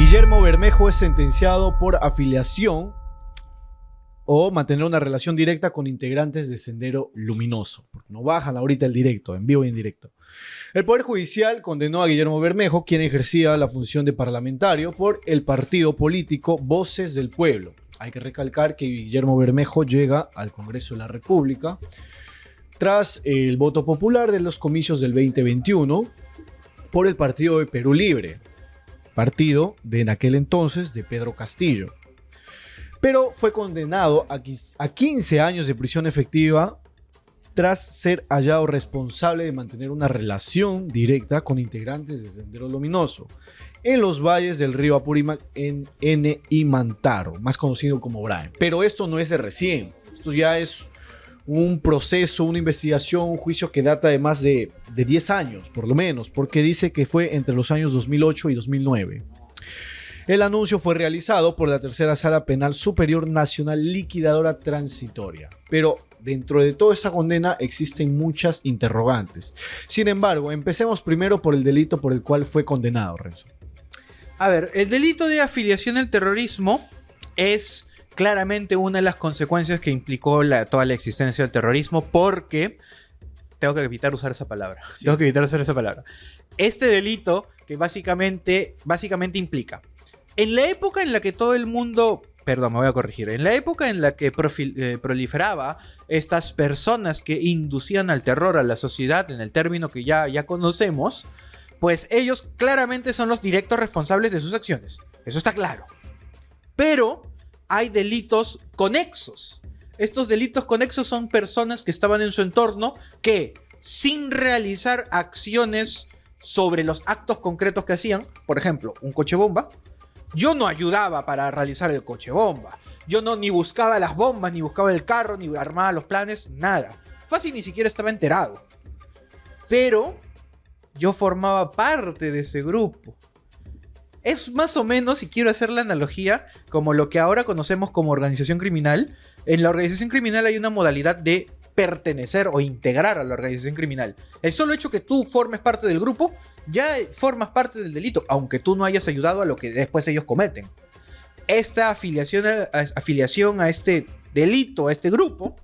Guillermo Bermejo es sentenciado por afiliación o mantener una relación directa con integrantes de Sendero Luminoso. Porque no bajan ahorita el directo, en vivo y en directo. El Poder Judicial condenó a Guillermo Bermejo, quien ejercía la función de parlamentario, por el partido político Voces del Pueblo. Hay que recalcar que Guillermo Bermejo llega al Congreso de la República tras el voto popular de los comicios del 2021 por el partido de Perú Libre, partido de en aquel entonces de Pedro Castillo. Pero fue condenado a 15 años de prisión efectiva tras ser hallado responsable de mantener una relación directa con integrantes de Sendero Luminoso en los valles del río Apurímac en N y Mantaro, más conocido como Braem. Pero esto no es de recién, esto ya es un proceso, una investigación, un juicio que data de más de 10 años, por lo menos, porque dice que fue entre los años 2008 y 2009. El anuncio fue realizado por la Tercera Sala Penal Superior Nacional Liquidadora Transitoria, pero dentro de toda esa condena existen muchas interrogantes. Sin embargo, empecemos primero por el delito por el cual fue condenado, Renzo. A ver, el delito de afiliación al terrorismo es claramente una de las consecuencias que implicó toda la existencia del terrorismo, porque tengo que evitar usar esa palabra. Sí. Tengo que evitar usar esa palabra. Este delito que básicamente implica, en la época en la que todo el mundo, perdón, me voy a corregir, en la época en la que proliferaba estas personas que inducían al terror a la sociedad, en el término que ya conocemos, pues ellos claramente son los directos responsables de sus acciones. Eso está claro. Pero hay delitos conexos. Estos delitos conexos son personas que estaban en su entorno que, sin realizar acciones sobre los actos concretos que hacían, por ejemplo, un coche bomba, yo no ayudaba para realizar el coche bomba. Yo ni buscaba las bombas, ni buscaba el carro, ni armaba los planes, nada. Fácil, ni siquiera estaba enterado. Pero yo formaba parte de ese grupo. Es más o menos, si quiero hacer la analogía, como lo que ahora conocemos como organización criminal. En la organización criminal hay una modalidad de pertenecer o integrar a la organización criminal. El solo hecho que tú formes parte del grupo, ya formas parte del delito, aunque tú no hayas ayudado a lo que después ellos cometen. Esta afiliación a este delito, a este grupo,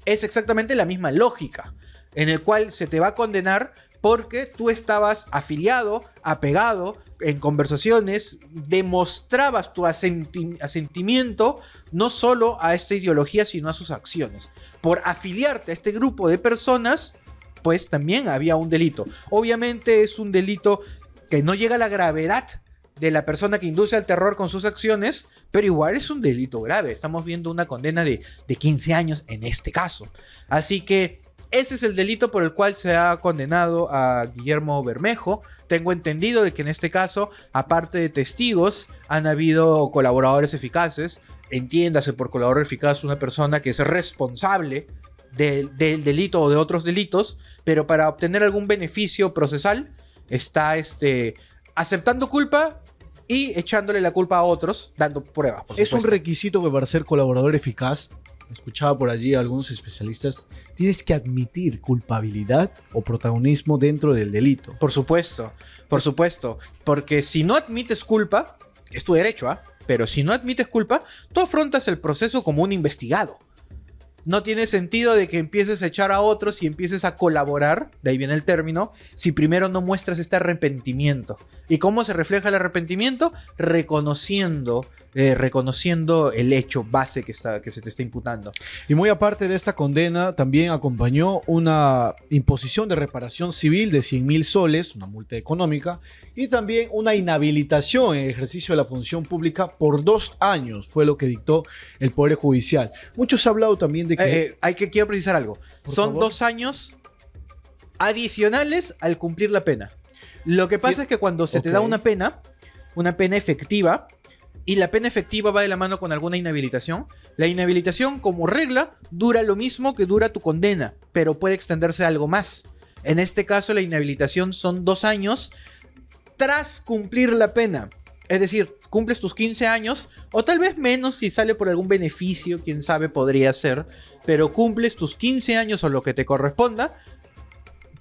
es exactamente la misma lógica, en el cual se te va a condenar porque tú estabas afiliado, apegado, en conversaciones, demostrabas tu asentimiento no solo a esta ideología, sino a sus acciones. Por afiliarte a este grupo de personas, pues también había un delito. Obviamente es un delito que no llega a la gravedad de la persona que induce al terror con sus acciones, pero igual es un delito grave. Estamos viendo una condena de 15 años en este caso. Así que ese es el delito por el cual se ha condenado a Guillermo Bermejo. Tengo entendido de que en este caso, aparte de testigos, han habido colaboradores eficaces. Entiéndase por colaborador eficaz una persona que es responsable del delito o de otros delitos, pero para obtener algún beneficio procesal está aceptando culpa y echándole la culpa a otros, dando pruebas. Es un requisito que para ser colaborador eficaz, escuchaba por allí a algunos especialistas, tienes que admitir culpabilidad o protagonismo dentro del delito. Por supuesto, porque si no admites culpa, es tu derecho, pero si no admites culpa, tú afrontas el proceso como un investigado. No tiene sentido de que empieces a echar a otros y empieces a colaborar, de ahí viene el término, si primero no muestras este arrepentimiento. ¿Y cómo se refleja el arrepentimiento? Reconociendo el hecho base que se te está imputando. Y muy aparte de esta condena, también acompañó una imposición de reparación civil de 100.000 soles, una multa económica, y también una inhabilitación en ejercicio de la función pública por 2 años, fue lo que dictó el Poder Judicial. Muchos han hablado también de que... quiero precisar algo. Son 2 años adicionales al cumplir la pena. Lo que pasa es que cuando se te da una pena efectiva, y la pena efectiva va de la mano con alguna inhabilitación, la inhabilitación como regla dura lo mismo que dura tu condena, pero puede extenderse a algo más. En este caso la inhabilitación son 2 años tras cumplir la pena. Es decir, cumples tus 15 años, o tal vez menos si sale por algún beneficio, quién sabe, podría ser, pero cumples tus 15 años o lo que te corresponda,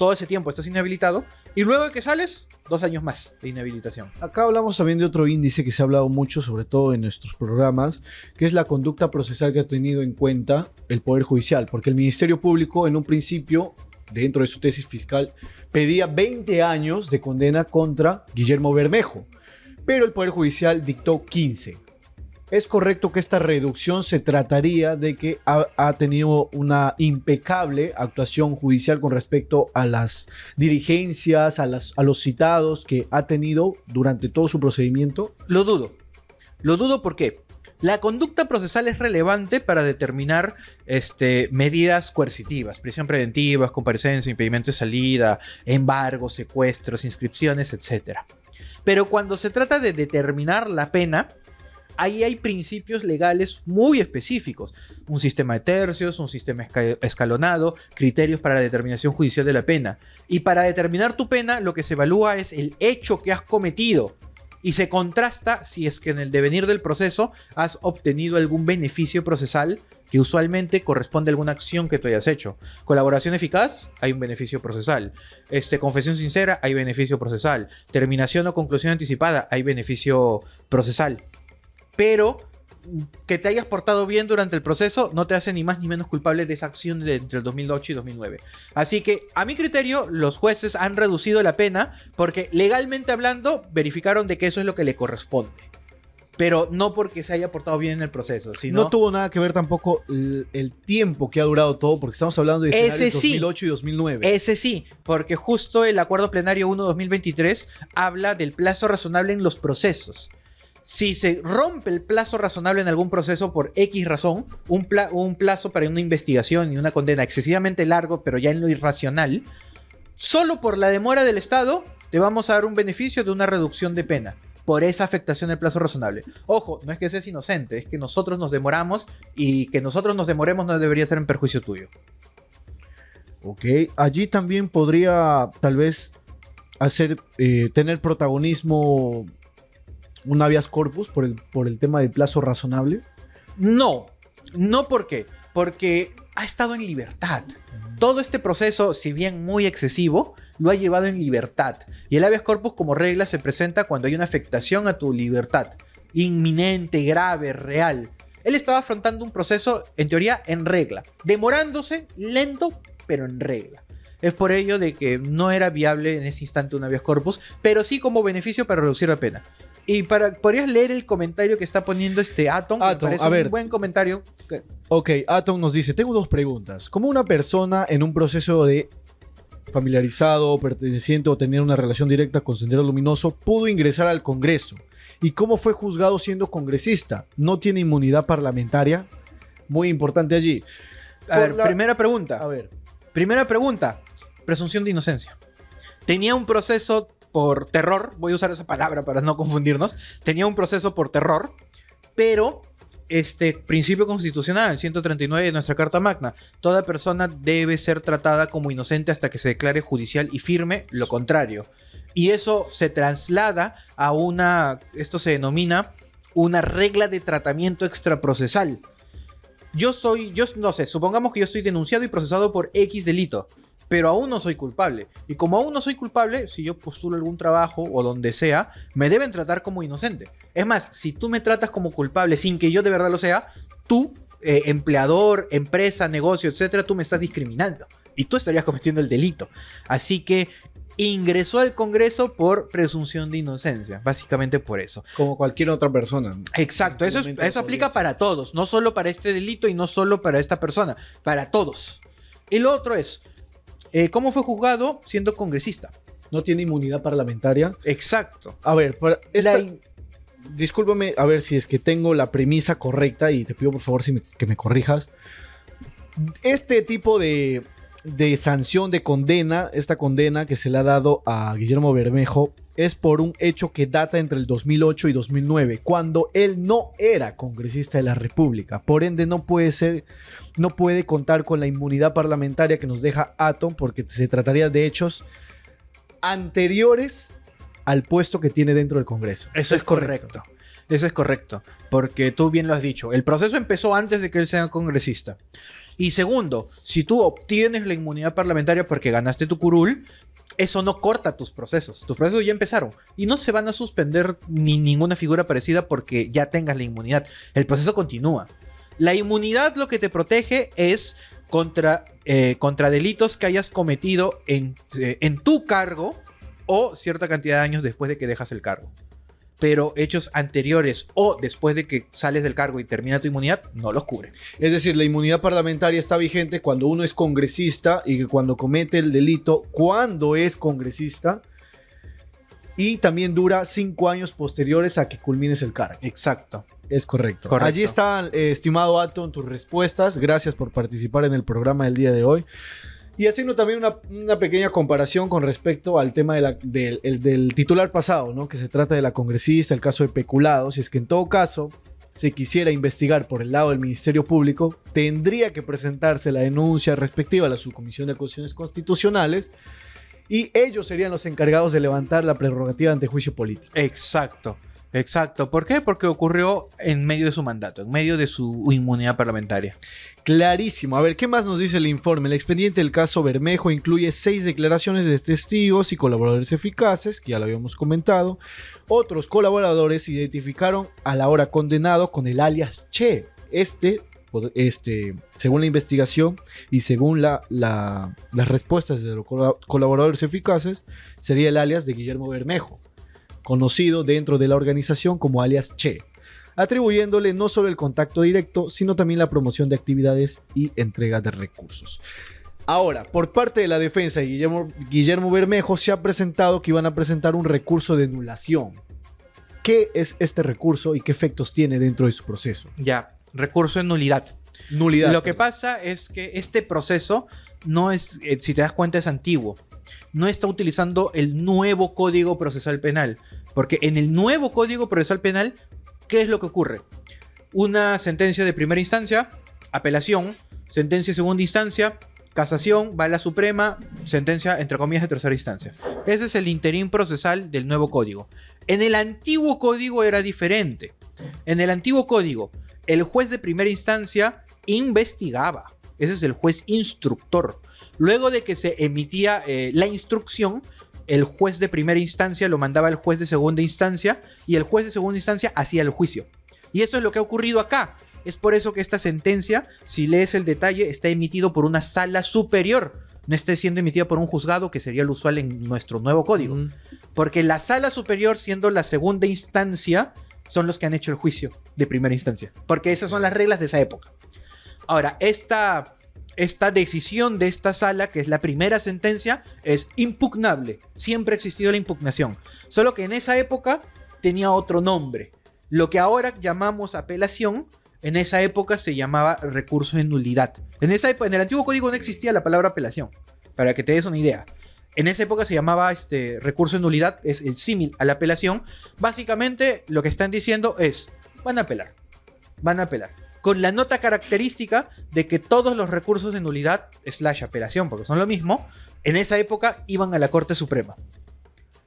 todo ese tiempo estás inhabilitado, y luego de que sales, 2 años más de inhabilitación. Acá hablamos también de otro índice que se ha hablado mucho, sobre todo en nuestros programas, que es la conducta procesal que ha tenido en cuenta el Poder Judicial, porque el Ministerio Público en un principio, dentro de su tesis fiscal, pedía 20 años de condena contra Guillermo Bermejo, pero el Poder Judicial dictó 15. Es correcto que esta reducción se trataría de que ha tenido una impecable actuación judicial con respecto a las diligencias, a los citados que ha tenido durante todo su procedimiento. Lo dudo. Lo dudo porque la conducta procesal es relevante para determinar medidas coercitivas, prisión preventiva, comparecencia, impedimento de salida, embargos, secuestros, inscripciones, etc. Pero cuando se trata de determinar la pena, ahí hay principios legales muy específicos. Un sistema de tercios, un sistema escalonado, criterios para la determinación judicial de la pena. Y para determinar tu pena, lo que se evalúa es el hecho que has cometido. Y se contrasta si es que en el devenir del proceso has obtenido algún beneficio procesal que usualmente corresponde a alguna acción que tú hayas hecho. Colaboración eficaz, hay un beneficio procesal. Confesión sincera, hay beneficio procesal. Terminación o conclusión anticipada, hay beneficio procesal. Pero que te hayas portado bien durante el proceso no te hace ni más ni menos culpable de esa acción de entre el 2008 y 2009. Así que, a mi criterio, los jueces han reducido la pena porque legalmente hablando verificaron de que eso es lo que le corresponde. Pero no porque se haya portado bien en el proceso, sino... No tuvo nada que ver tampoco el tiempo que ha durado todo, porque estamos hablando de escenarios 2008 y 2009. Ese sí, porque justo el Acuerdo Plenario 1-2023 habla del plazo razonable en los procesos. Si se rompe el plazo razonable en algún proceso por X razón, un plazo para una investigación y una condena excesivamente largo, pero ya en lo irracional, solo por la demora del Estado te vamos a dar un beneficio de una reducción de pena por esa afectación del plazo razonable. Ojo, no es que seas inocente, es que nosotros nos demoramos y que nosotros nos demoremos no debería ser en perjuicio tuyo. Ok, allí también podría tal vez tener protagonismo un habeas corpus por el tema del plazo razonable. No ¿por qué? Porque ha estado en libertad. Todo este proceso, si bien muy excesivo, lo ha llevado en libertad. Y el habeas corpus como regla se presenta cuando hay una afectación a tu libertad. Inminente, grave, real. Él estaba afrontando un proceso, en teoría, en regla. Demorándose, lento, pero en regla. Es por ello de que no era viable en ese instante un habeas corpus, pero sí como beneficio para reducir la pena. Y podrías leer el comentario que está poniendo Atom. Me parece un buen comentario. Ok, Atom nos dice, tengo 2 preguntas. ¿Cómo una persona en un proceso de familiarizado, perteneciente o tener una relación directa con Sendero Luminoso pudo ingresar al Congreso? ¿Y cómo fue juzgado siendo congresista? ¿No tiene inmunidad parlamentaria? Muy importante allí. Primera pregunta. A ver. Primera pregunta. Presunción de inocencia. Tenía un proceso por terror, voy a usar esa palabra para no confundirnos, tenía un proceso por terror, pero principio constitucional, 139 de nuestra Carta Magna, toda persona debe ser tratada como inocente hasta que se declare judicial y firme lo contrario. Y eso se traslada a esto se denomina una regla de tratamiento extraprocesal. Yo no sé, supongamos que yo estoy denunciado y procesado por X delito, pero aún no soy culpable. Y como aún no soy culpable, si yo postulo algún trabajo o donde sea, me deben tratar como inocente. Es más, si tú me tratas como culpable sin que yo de verdad lo sea, tú, empleador, empresa, negocio, etcétera, tú me estás discriminando. Y tú estarías cometiendo el delito. Así que ingresó al Congreso por presunción de inocencia. Básicamente por eso. Como cualquier otra persona. Exacto. Eso aplica para todos. No solo para este delito y no solo para esta persona. Para todos. Y lo otro es... ¿cómo fue juzgado siendo congresista? No tiene inmunidad parlamentaria. Exacto. A ver, discúlpame, a ver si es que tengo la premisa correcta y te pido por favor que me corrijas. Este tipo de sanción, de condena, esta condena que se le ha dado a Guillermo Bermejo es por un hecho que data entre el 2008 y 2009, cuando él no era congresista de la República. Por ende, no puede contar con la inmunidad parlamentaria que nos deja Atom, porque se trataría de hechos anteriores al puesto que tiene dentro del Congreso. Eso es correcto. Eso es correcto, porque tú bien lo has dicho. El proceso empezó antes de que él sea congresista. Y segundo, si tú obtienes la inmunidad parlamentaria porque ganaste tu curul, eso no corta tus procesos. Tus procesos ya empezaron y no se van a suspender ni ninguna figura parecida porque ya tengas la inmunidad. El proceso continúa. La inmunidad lo que te protege es contra delitos que hayas cometido en tu cargo o cierta cantidad de años después de que dejas el cargo. Pero hechos anteriores o después de que sales del cargo y termina tu inmunidad, no los cubre. Es decir, la inmunidad parlamentaria está vigente cuando uno es congresista y que cuando comete el delito, cuando es congresista, y también dura 5 años posteriores a que culmines el cargo. Exacto. Es correcto. Correcto. Allí está, estimado Aton, tus respuestas. Gracias por participar en el programa del día de hoy. Y haciendo también una pequeña comparación con respecto al tema del titular pasado, ¿no? Que se trata de la congresista, el caso de peculado. Si es que en todo caso se quisiera investigar por el lado del Ministerio Público, tendría que presentarse la denuncia respectiva a la Subcomisión de Acusaciones Constitucionales y ellos serían los encargados de levantar la prerrogativa ante juicio político. Exacto. Exacto. ¿Por qué? Porque ocurrió en medio de su mandato, en medio de su inmunidad parlamentaria. Clarísimo. A ver, ¿qué más nos dice el informe? El expediente del caso Bermejo incluye 6 declaraciones de testigos y colaboradores eficaces, que ya lo habíamos comentado. Otros colaboradores se identificaron al ahora condenado con el alias Che. Según la investigación y según las respuestas de los colaboradores eficaces, sería el alias de Guillermo Bermejo, conocido dentro de la organización como alias Che, atribuyéndole no solo el contacto directo, sino también la promoción de actividades y entrega de recursos. Ahora, por parte de la defensa de Guillermo Bermejo, se ha presentado que iban a presentar un recurso de anulación. ¿Qué es este recurso y qué efectos tiene dentro de su proceso? Ya, recurso de nulidad. Nulidad. Lo que pasa es que este proceso no es, si te das cuenta, es antiguo. No está utilizando el nuevo Código Procesal Penal. Porque en el nuevo Código Procesal Penal, ¿qué es lo que ocurre? Una sentencia de primera instancia, apelación, sentencia de segunda instancia, casación, va a la Suprema, sentencia entre comillas de tercera instancia. Ese es el interín procesal del nuevo código. En el antiguo código era diferente. En el antiguo código, el juez de primera instancia investigaba. Ese es el juez instructor. Luego de que se emitía la instrucción, el juez de primera instancia lo mandaba al juez de segunda instancia y el juez de segunda instancia hacía el juicio. Y eso es lo que ha ocurrido acá. Es por eso que esta sentencia, si lees el detalle, está emitido por una sala superior. No está siendo emitida por un juzgado, que sería lo usual en nuestro nuevo código. Porque la sala superior, siendo la segunda instancia, son los que han hecho el juicio de primera instancia. Porque esas son las reglas de esa época. Ahora, esta decisión de esta sala, que es la primera sentencia, es impugnable. Siempre ha existido la impugnación. Solo que en esa época tenía otro nombre. Lo que ahora llamamos apelación, en esa época se llamaba recurso de nulidad. En el antiguo código no existía la palabra apelación, para que te des una idea. En esa época se llamaba recurso de nulidad, es el símil a la apelación. Básicamente lo que están diciendo es, van a apelar. Con la nota característica de que todos los recursos de nulidad / apelación, porque son lo mismo, en esa época iban a la Corte Suprema.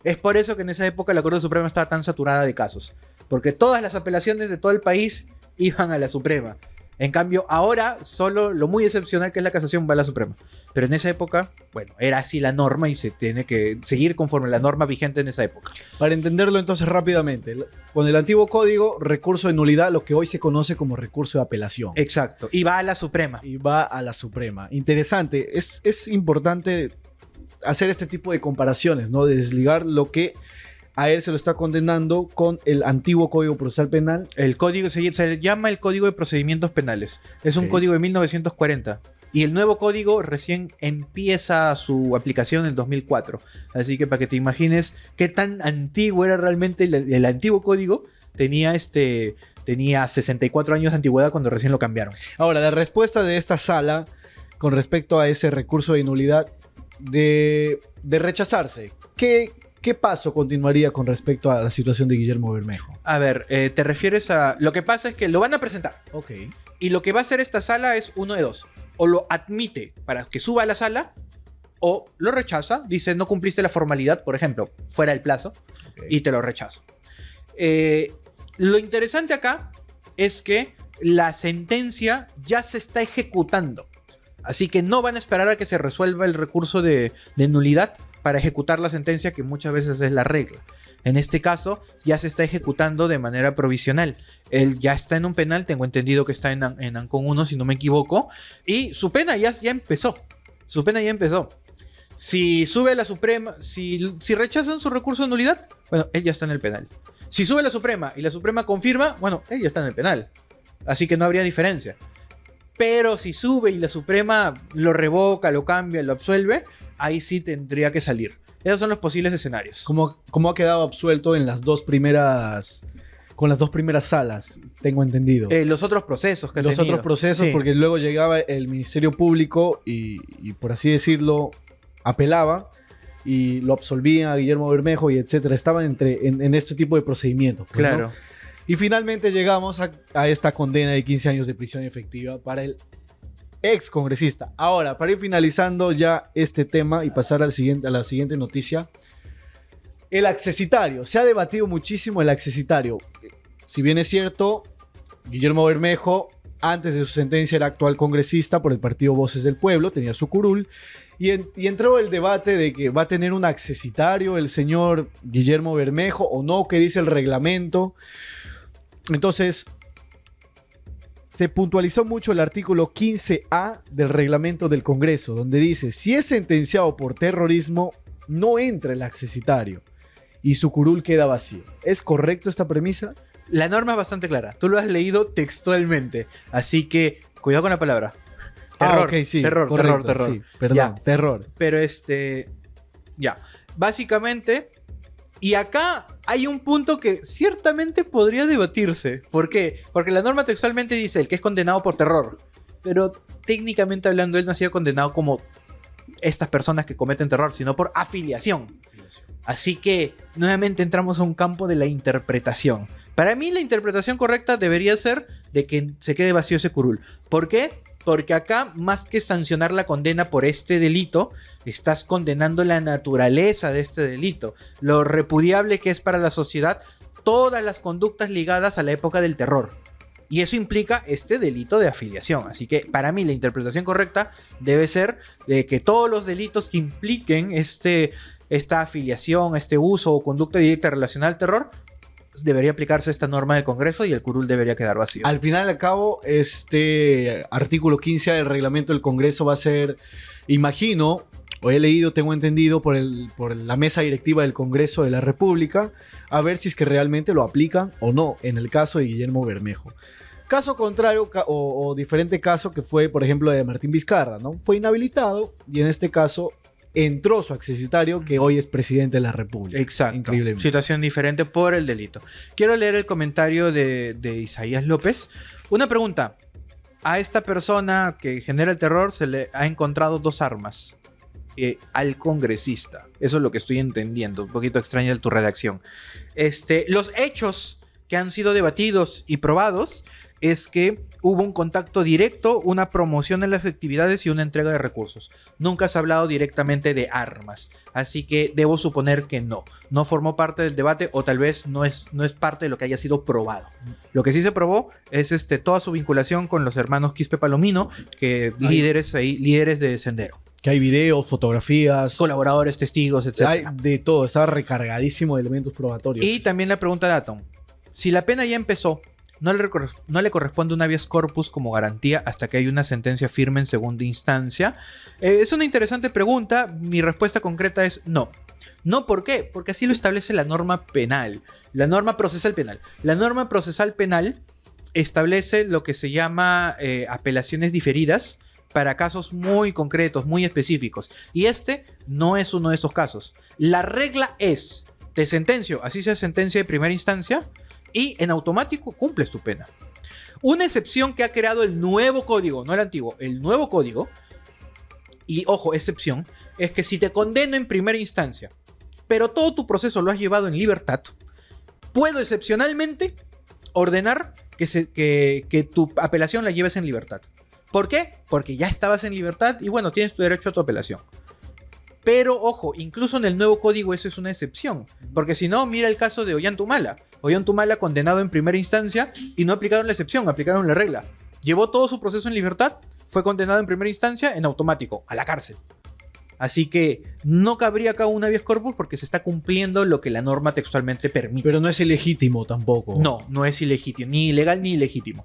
Es por eso que en esa época la Corte Suprema estaba tan saturada de casos, porque todas las apelaciones de todo el país iban a la Suprema. En cambio, ahora solo lo muy excepcional, que es la casación, va a la Suprema. Pero en esa época, bueno, era así la norma y se tiene que seguir conforme la norma vigente en esa época. Para entenderlo entonces rápidamente, con el antiguo código, recurso de nulidad, lo que hoy se conoce como recurso de apelación. Exacto, y va a la Suprema. Interesante, es importante hacer este tipo de comparaciones, ¿no? De desligar lo que a él se lo está condenando con el antiguo Código Procesal Penal. El código se llama el Código de Procedimientos Penales. Es un código de 1940. Y el nuevo código recién empieza su aplicación en el 2004. Así que para que te imagines qué tan antiguo era realmente el antiguo código, tenía 64 años de antigüedad cuando recién lo cambiaron. Ahora, la respuesta de esta sala con respecto a ese recurso de nulidad de rechazarse, ¿qué paso continuaría con respecto a la situación de Guillermo Bermejo? A ver, te refieres a... Lo que pasa es que lo van a presentar. Ok. Y lo que va a hacer esta sala es uno de dos. O lo admite para que suba a la sala, o lo rechaza, dice no cumpliste la formalidad, por ejemplo, fuera del plazo, y te lo rechazo. Lo interesante acá es que la sentencia ya se está ejecutando. Así que no van a esperar a que se resuelva el recurso de nulidad para ejecutar la sentencia, que muchas veces es la regla. En este caso, ya se está ejecutando de manera provisional. Él ya está en un penal, tengo entendido que está en Ancón 1, si no me equivoco. Y su pena ya empezó. Su pena ya empezó. Si sube a la Suprema, si rechazan su recurso de nulidad, bueno, él ya está en el penal. Si sube a la Suprema y la Suprema confirma, bueno, él ya está en el penal. Así que no habría diferencia. Pero si sube y la Suprema lo revoca, lo cambia, lo absuelve, ahí sí tendría que salir. Esos son los posibles escenarios. ¿Cómo ha quedado absuelto en las dos primeras... con las dos primeras salas, tengo entendido? Los otros procesos que ha Los tenido. otros procesos, Sí. porque luego llegaba el Ministerio Público y por así decirlo, apelaba y lo absolvía a Guillermo Bermejo y etcétera. Estaban en este tipo de procedimientos. Pues, Claro. ¿no? Y finalmente llegamos a esta condena de 15 años de prisión efectiva para el ex congresista. Ahora, para ir finalizando ya este tema y pasar a la siguiente noticia. El accesitario. Se ha debatido muchísimo el accesitario. Si bien es cierto, Guillermo Bermejo, antes de su sentencia, era actual congresista por el partido Voces del Pueblo, tenía su curul, y entró el debate de que va a tener un accesitario el señor Guillermo Bermejo o no, qué dice el reglamento. Entonces, se puntualizó mucho el artículo 15A del reglamento del Congreso, donde dice, si es sentenciado por terrorismo, no entra el accesitario y su curul queda vacío. ¿Es correcto esta premisa? La norma es bastante clara. Tú lo has leído textualmente. Así que, cuidado con la palabra. Terror, ok, sí, terror, correcto, terror. sí, perdón, Ya. terror. Pero ya. Básicamente, y acá hay un punto que ciertamente podría debatirse. ¿Por qué? Porque la norma textualmente dice el que es condenado por terror. Pero técnicamente hablando, él no ha sido condenado como estas personas que cometen terror, sino por afiliación. Así que nuevamente entramos a un campo de la interpretación. Para mí la interpretación correcta debería ser de que se quede vacío ese curul. ¿Por qué? Porque acá, más que sancionar la condena por este delito, estás condenando la naturaleza de este delito. Lo repudiable que es para la sociedad todas las conductas ligadas a la época del terror. Y eso implica este delito de afiliación. Así que para mí la interpretación correcta debe ser de que todos los delitos que impliquen esta afiliación, este uso o conducta directa relacionada al terror, debería aplicarse esta norma del Congreso y el curul debería quedar vacío. Al final y al cabo, este artículo 15 del reglamento del Congreso va a ser, imagino, o he leído, tengo entendido, por la mesa directiva del Congreso de la República, a ver si es que realmente lo aplican o no en el caso de Guillermo Bermejo. Caso contrario o diferente caso que fue, por ejemplo, de Martín Vizcarra, ¿no? Fue inhabilitado y en este caso entró su accesitario, que hoy es presidente de la República. Exacto. Increíblemente. Situación diferente por el delito. Quiero leer el comentario de Isaías López. Una pregunta. A esta persona que genera el terror se le ha encontrado 2 armas. Al congresista. Eso es lo que estoy entendiendo. Un poquito extraña tu redacción. Los hechos que han sido debatidos y probados es que hubo un contacto directo, una promoción en las actividades y una entrega de recursos. Nunca se ha hablado directamente de armas, así que debo suponer que no formó parte del debate o tal vez no es parte de lo que haya sido probado. Lo que sí se probó es toda su vinculación con los hermanos Quispe Palomino, que líderes de Sendero. Que hay videos, fotografías, Colaboradores, testigos, etc. hay de todo, está recargadísimo de elementos probatorios. Y también la pregunta de Atom. Si la pena ya empezó, no le corresponde un habeas corpus como garantía hasta que haya una sentencia firme en segunda instancia. Es una interesante pregunta. Mi respuesta concreta es no. No, ¿por qué? Porque así lo establece la norma penal. La norma procesal penal. La norma procesal penal establece lo que se llama apelaciones diferidas para casos muy concretos, muy específicos. Y no es uno de esos casos. La regla es, te sentencio, así sea sentencia de primera instancia, y en automático cumples tu pena. Una excepción que ha creado el nuevo código, no el antiguo, el nuevo código, y ojo, excepción, es que si te condeno en primera instancia, pero todo tu proceso lo has llevado en libertad, puedo excepcionalmente ordenar que tu apelación la lleves en libertad. ¿Por qué? Porque ya estabas en libertad y bueno, tienes tu derecho a tu apelación. Pero, ojo, incluso en el nuevo código eso es una excepción. Porque si no, mira el caso de Ollantumala. Ollantumala condenado en primera instancia y no aplicaron la excepción, aplicaron la regla. Llevó todo su proceso en libertad, fue condenado en primera instancia en automático, a la cárcel. Así que no cabría acá un habeas corpus porque se está cumpliendo lo que la norma textualmente permite. Pero no es ilegítimo tampoco. No, no es ilegítimo, ni ilegal ni ilegítimo.